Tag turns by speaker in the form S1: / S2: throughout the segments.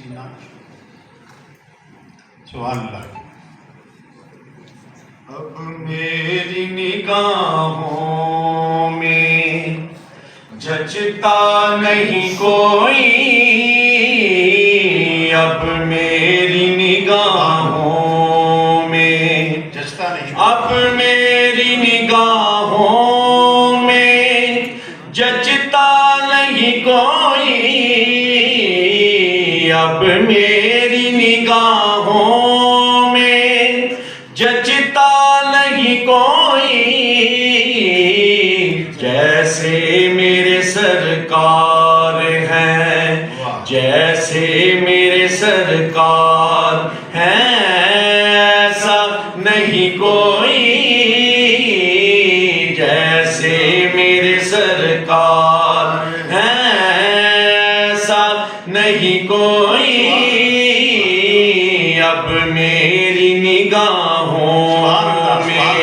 S1: سینہ سبحان اللہ. اب میری نگاہوں میں جچتا نہیں کوئی، اب میری نگاہوں میں جچتا نہیں، اب میری نگاہوں میں جچتا نہیں کوئی، اب میری نگاہوں میں جچتا نہیں کوئی، جیسے میرے سرکار ہیں، جیسے میرے سرکار ہیں، ایسا نہیں کوئی، جیسے میرے سرکار ہیں، ایسا نہیں کوئی، اب میری نگاہوں میں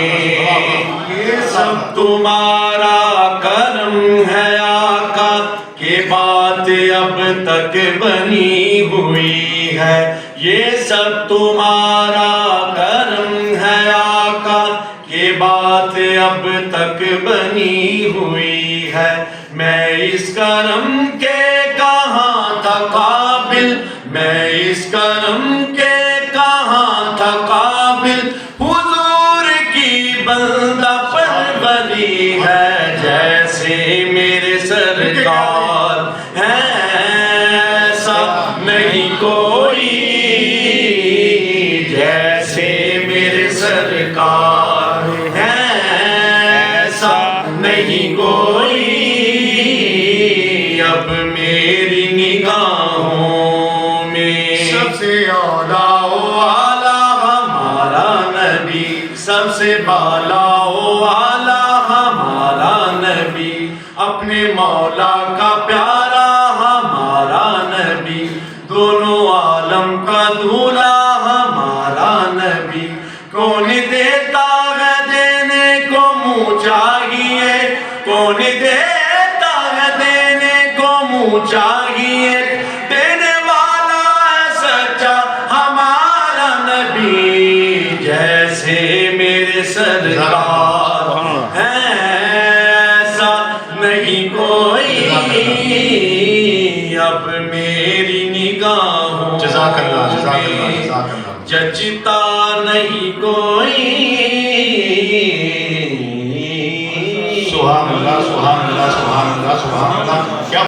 S1: یہ سب تمہارا کرم ہے آقا، کہ بات اب تک بنی ہوئی ہے، یہ سب تمہارا کرم ہے آقا، کہ بات اب تک بنی ہوئی ہے، میں اس کرم کے کہاں تھا قابل، میں اس کرم کے کہاں تھا قابل، حضور کی بندہ پروری ہے، جیسے میرے سرکار ہیں، ایسا نہیں کوئی، جیسے میرے سرکار ہیں، ایسا نہیں کوئی، اب میری نگاہوں میں سب سے اعلیٰ و اعلیٰ ہمارا نبی، سب سے بالا و اعلیٰ ہمارا نبی، اپنے مولا کا پیارا ہمارا نبی، دونوں عالم کا دولہا ہمارا نبی، کون دیتا ہے دینے کو منہ چاہیے، کون دیتا ہے دینے کو منہ چاہیے، دینے والا ہے سچا ہمارا نبی، جیسے میرے سرکار ہیں، ایسا نہیں کوئی، اب میری نگاہوں میں جچتا نہیں کوئی، سبحان اللہ سبحان اللہ سبحان اللہ سبحان اللہ.